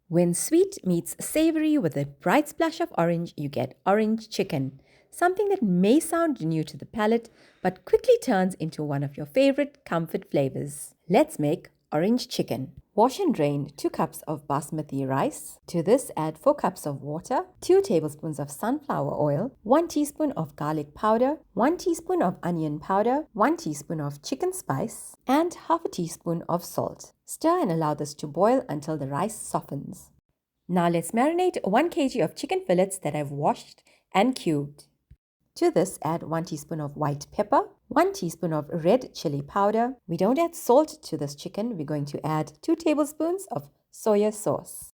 When sweet meets savory with a bright splash of orange, you get orange chicken. Something that may sound new to the palate, but quickly turns into one of your favorite comfort flavors. Let's make orange chicken. Wash and drain 2 cups of basmati rice. To this, add 4 cups of water, 2 tablespoons of sunflower oil, 1 teaspoon of garlic powder, 1 teaspoon of onion powder, 1 teaspoon of chicken spice, and half a teaspoon of salt. Stir and allow this to boil until the rice softens. Now let's marinate 1 kg of chicken fillets that I've washed and cubed. To this, add 1 teaspoon of white pepper, 1 teaspoon of red chili powder. We don't add salt to this chicken. We're going to add 2 tablespoons of soya sauce.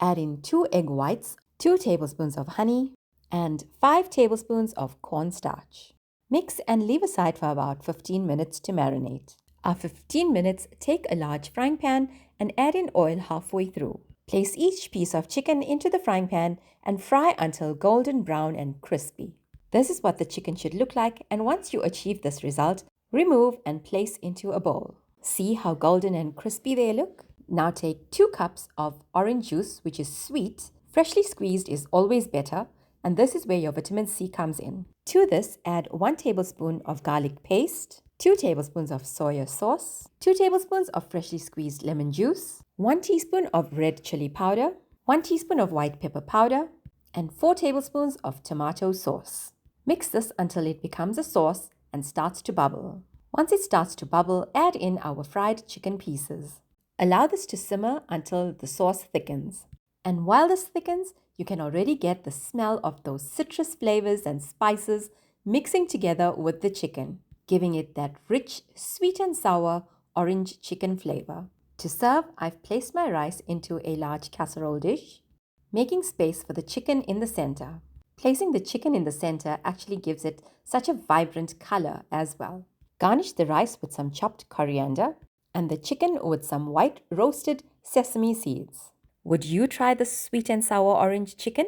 Add in 2 egg whites, 2 tablespoons of honey, and 5 tablespoons of cornstarch. Mix and leave aside for about 15 minutes to marinate. After 15 minutes, take a large frying pan and add in oil halfway through. Place each piece of chicken into the frying pan and fry until golden brown and crispy. This is what the chicken should look like, and once you achieve this result, remove and place into a bowl. See how golden and crispy they look? Now take 2 cups of orange juice, which is sweet. Freshly squeezed is always better, and this is where your vitamin C comes in. To this, add 1 tablespoon of garlic paste, 2 tablespoons of soya sauce, 2 tablespoons of freshly squeezed lemon juice, 1 teaspoon of red chili powder, 1 teaspoon of white pepper powder, and 4 tablespoons of tomato sauce. Mix this until it becomes a sauce and starts to bubble. Once it starts to bubble, add in our fried chicken pieces. Allow this to simmer until the sauce thickens. And while this thickens, you can already get the smell of those citrus flavors and spices mixing together with the chicken, giving it that rich, sweet and sour orange chicken flavor. To serve, I've placed my rice into a large casserole dish, making space for the chicken in the center. Placing the chicken in the center actually gives it such a vibrant color as well. Garnish the rice with some chopped coriander and the chicken with some white roasted sesame seeds. Would you try this sweet and sour orange chicken?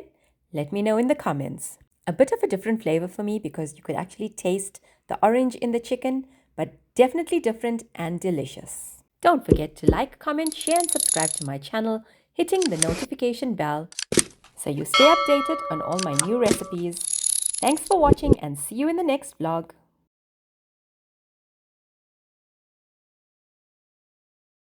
Let me know in the comments. A bit of a different flavor for me because you could actually taste the orange in the chicken, but definitely different and delicious. Don't forget to like, comment, share and subscribe to my channel, hitting the notification bell so you stay updated on all my new recipes. Thanks for watching and see you in the next vlog.